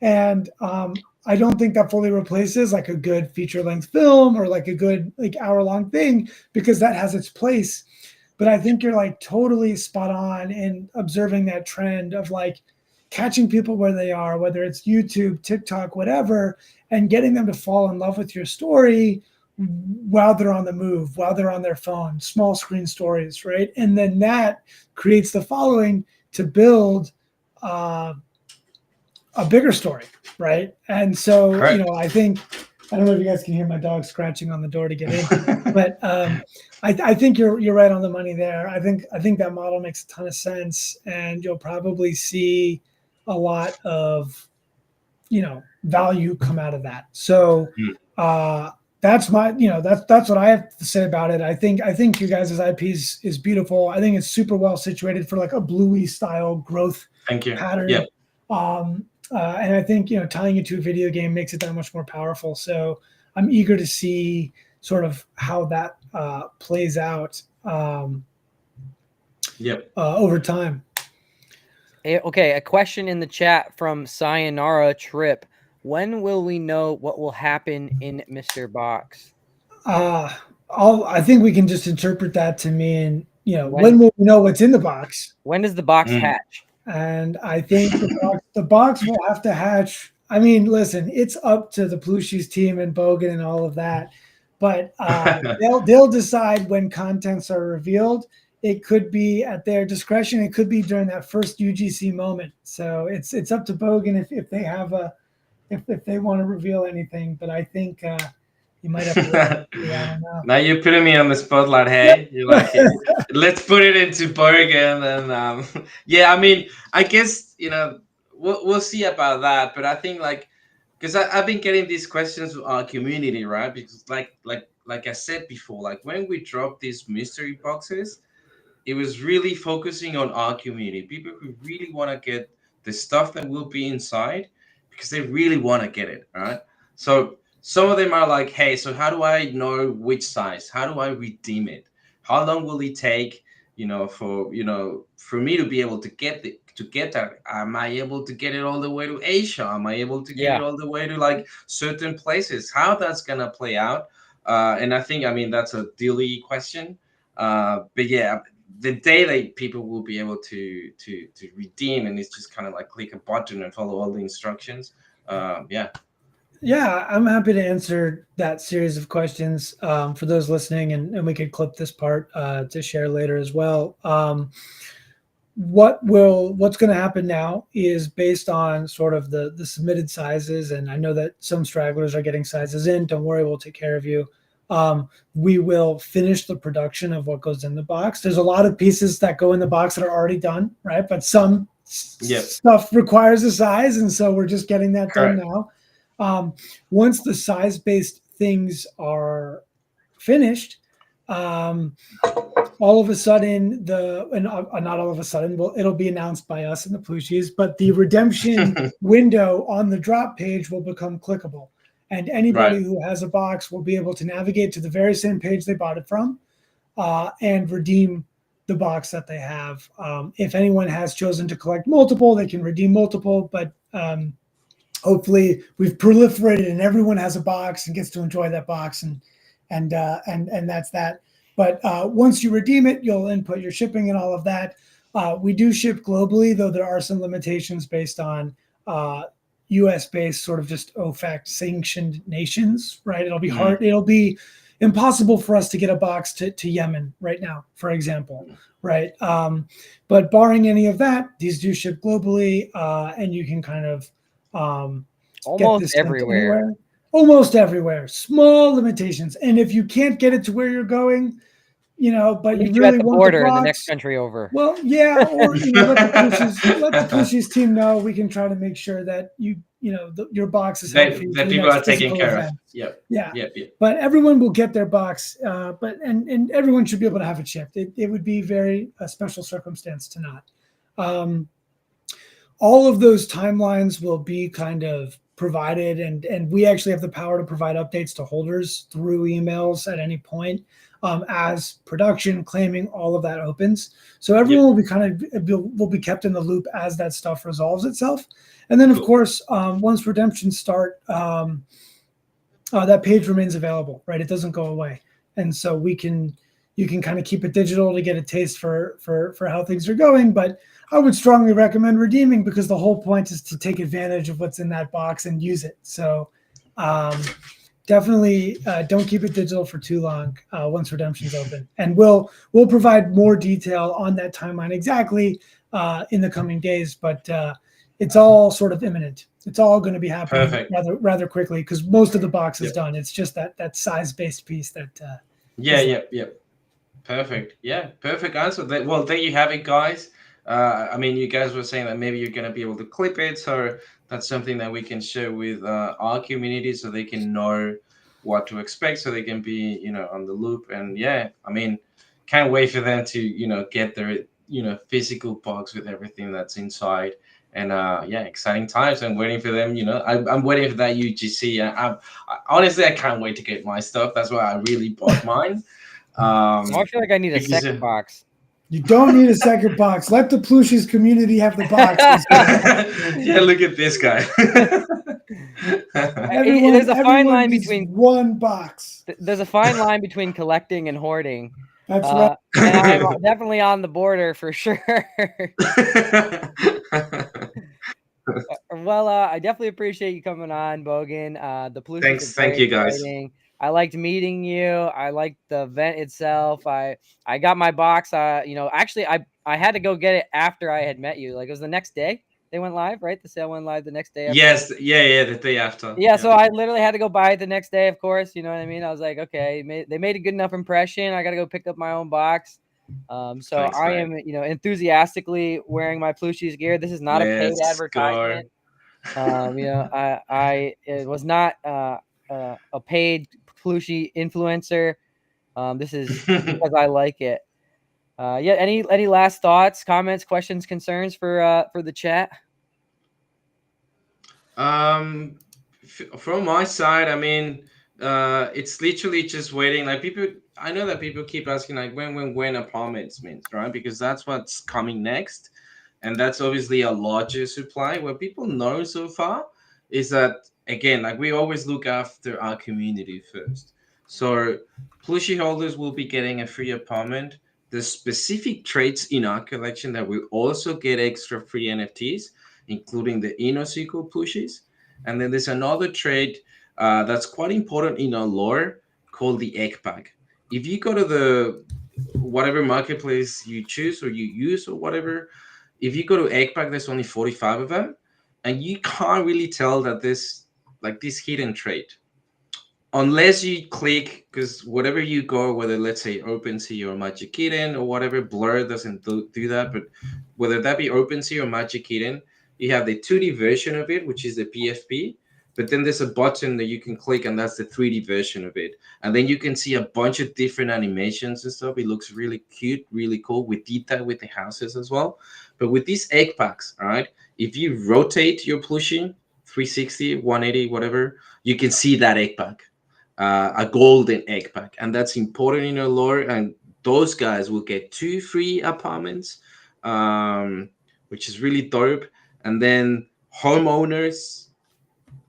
And I don't think that fully replaces like a good feature length film or like a good like hour-long thing, because that has its place. But I think you're like totally spot on in observing that trend of like catching people where they are, whether it's YouTube, TikTok, whatever, and getting them to fall in love with your story while they're on the move, while they're on their phone, small screen stories, right? And then that creates the following to build a bigger story, right? And so, Correct. you know, I think, I don't know if you guys can hear my dog scratching on the door to get in, but I think you're right on the money there. I think that model makes a ton of sense, and you'll probably see a lot of, you know, value come out of that. So that's my, you know, that's what I have to say about it. I think you guys' IP is beautiful. I think it's super well situated for like a Bluey style growth Thank you. pattern. Yeah. And I think, you know, tying it to a video game makes it that much more powerful. So I'm eager to see sort of how that plays out over time. Okay, a question in the chat from Sayonara Trip. When will we know what will happen in Mr. Box? I think we can just interpret that to mean, you know, when will we know what's in the box? When does the box hatch? And I think the box will have to hatch. I mean, listen, it's up to the Plooshies team and Bogan and all of that, but they'll decide when contents are revealed. It could be at their discretion. It could be during that first UGC moment. So it's up to Bogan if they have if they want to reveal anything. But I think you might have to. I don't know. Now you're putting me on the spotlight. Hey, you're like, let's put it into Bergen, and yeah, I mean, I guess, you know, we'll see about that. But I think like, because I've been getting these questions from our community, right? Because like I said before, like when we dropped these mystery boxes, it was really focusing on our community, people who really want to get the stuff that will be inside because they really want to get it, right? So some of them are like, hey, so how do I know which size? How do I redeem it? How long will it take, for me to be able to get that? Am I able to get it all the way to Asia? Am I able to get it all the way to like certain places? How that's gonna play out? And I think, I mean, that's a DYLI question. But yeah, the day that people will be able to redeem, and it's just kind of like click a button and follow all the instructions. Yeah, I'm happy to answer that series of questions for those listening, and we could clip this part to share later as well. What's going to happen now is based on sort of the submitted sizes, and I know that some stragglers are getting sizes in. Don't worry, we'll take care of you. We will finish the production of what goes in the box. There's a lot of pieces that go in the box that are already done, right? But some stuff requires a size, and so we're just getting that done now. Once the size-based things are finished, all of a sudden not all of a sudden, it'll be announced by us and the Plooshies, but the redemption window on the drop page will become clickable. And anybody who has a box will be able to navigate to the very same page they bought it from and redeem the box that they have. If anyone has chosen to collect multiple, they can redeem multiple, but hopefully we've proliferated and everyone has a box and gets to enjoy that box, and that's that. But once you redeem it, you'll input your shipping and all of that. We do ship globally, though there are some limitations based on US-based sort of just OFAC sanctioned nations, right? It'll be hard. It'll be impossible for us to get a box to Yemen right now, for example, right? But barring any of that, these do ship globally, and you can kind of almost everywhere. Almost everywhere. Small limitations, and if you can't get it to where you're going, but you really want border the box, in the next country over. Well, yeah, or let the Plooshies team know. We can try to make sure that your box is healthy. That people are taken care of. Yeah. But everyone will get their box. But everyone should be able to have it shipped. It would be very a special circumstance to not. All of those timelines will be kind of provided, and we actually have the power to provide updates to holders through emails at any point, as production claiming all of that opens. So everyone will be will be kept in the loop as that stuff resolves itself. And then, of course, once redemptions start, that page remains available, right? It doesn't go away, and so you can kind of keep it digital to get a taste for how things are going. But I would strongly recommend redeeming, because the whole point is to take advantage of what's in that box and use it. So definitely don't keep it digital for too long once redemption's open. And we'll provide more detail on that timeline exactly in the coming days. But it's all sort of imminent. It's all going to be happening rather quickly, because most of the box is done. It's just that size-based piece that. Perfect. Yeah, perfect answer. Well, there you have it, guys. I mean, you guys were saying that maybe you're going to be able to clip it, so that's something that we can share with our community, so they can know what to expect, so they can be, on the loop. And yeah, I mean, can't wait for them to, get their, physical box with everything that's inside. And yeah, exciting times. I'm waiting for them. I'm waiting for that UGC. Honestly, I can't wait to get my stuff. That's why I really bought mine. I feel like I need a second box. You don't need a second box. Let the Plooshies community have the box. Yeah, look at this guy. There's a fine line between one box. There's a fine line between collecting and hoarding. That's right. And I'm definitely on the border for sure. Well, I definitely appreciate you coming on, Bogan. The Plooshies. Thank you, guys. I liked meeting you. I liked the event itself. I got my box. Actually, I had to go get it after I had met you. Like, it was the next day they went live, right? The sale went live the next day. Yes, yeah, the day after. Yeah, so I literally had to go buy it the next day. Of course, you know what I mean. I was like, okay, they made a good enough impression. I got to go pick up my own box. So thanks, I am, enthusiastically wearing my Plooshies gear. This is not a paid advertisement. It was not a paid Plooshie influencer. This is because I like it. Any last thoughts, comments, questions, concerns for the chat? From my side, I mean, it's literally just waiting. Like, I know that people keep asking, like, when apartments means, right? Because that's what's coming next, and that's obviously a larger supply. What people know so far is that, again, like, we always look after our community first. So Plushie holders will be getting a free apartment. There's specific traits in our collection that will also get extra free NFTs, including the InnoSequel Plooshies. And then there's another trait that's quite important in our lore called the egg pack. If you go to the whatever marketplace you choose or you use or whatever, if you go to egg pack, there's only 45 of them, and you can't really tell that this hidden trait unless you click, because whatever you go, whether let's say OpenSea or Magic Eden or whatever, Blur doesn't do that, but whether that be OpenSea or Magic Eden, you have the 2D version of it, which is the PFP, but then there's a button that you can click, and that's the 3D version of it. And then you can see a bunch of different animations and stuff. It looks really cute, really cool, with detail with the houses as well. But with these egg packs, all right, if you rotate your plushie 360, 180, whatever, you can see that egg pack. A golden egg pack, and that's important in your lore. And those guys will get 2 free apartments, which is really dope. And then homeowners,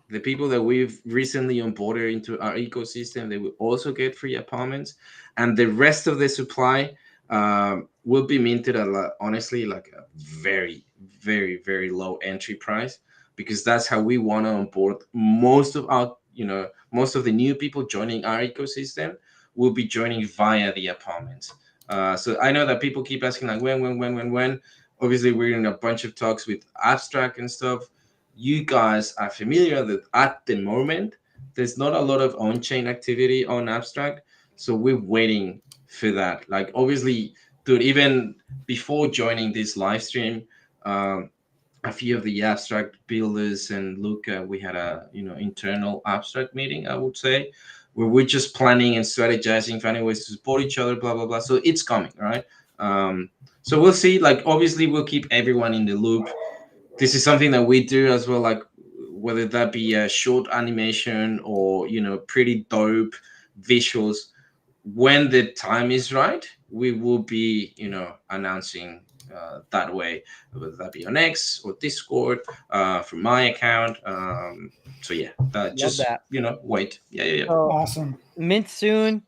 the people that we've recently onboarded into our ecosystem, they will also get free apartments. And the rest of the supply will be minted at honestly like a very, very, very low entry price, because that's how we want to onboard most of our most of the new people joining our ecosystem will be joining via the apartments. So I know that people keep asking, like, when. Obviously, we're in a bunch of talks with Abstract and stuff. You guys are familiar that at the moment, there's not a lot of on-chain activity on Abstract. So we're waiting for that. Like, obviously, dude, even before joining this live stream, a few of the Abstract builders and Luca, we had a internal Abstract meeting, I would say, where we're just planning and strategizing, finding ways to support each other, blah blah blah. So it's coming, right? So we'll see. Like, obviously, we'll keep everyone in the loop. This is something that we do as well. Like, whether that be a short animation or pretty dope visuals. When the time is right, we will be announcing that way, whether that be on X or Discord, from my account. So yeah, Love just that. wait. Yeah. So Awesome. mint soon.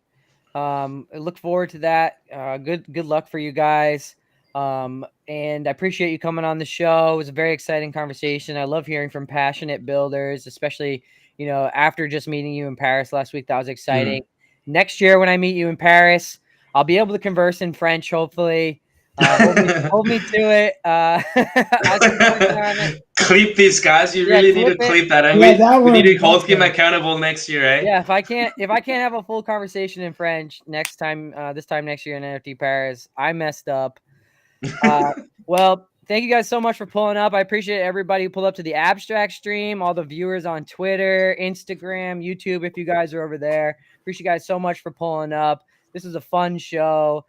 I look forward to that. Good luck for you guys. And I appreciate you coming on the show. It was a very exciting conversation. I love hearing from passionate builders, especially, after just meeting you in Paris last week. That was exciting. Next year, when I meet you in Paris, I'll be able to converse in French, hopefully. Hold me to it. I keep working on it. Clip this, guys. You Yeah, really need to clip it. clip that, and Yeah, that we need to one. hold That's him good. accountable next year, eh? Yeah, if I can't have a full conversation in French next time, this time next year in NFT Paris, I messed up. Well, thank you guys so much for pulling up. I appreciate everybody who pulled up to the abstract stream, all the viewers on Twitter, Instagram, YouTube, if you guys are over there. Appreciate you guys so much for pulling up. This was a fun show.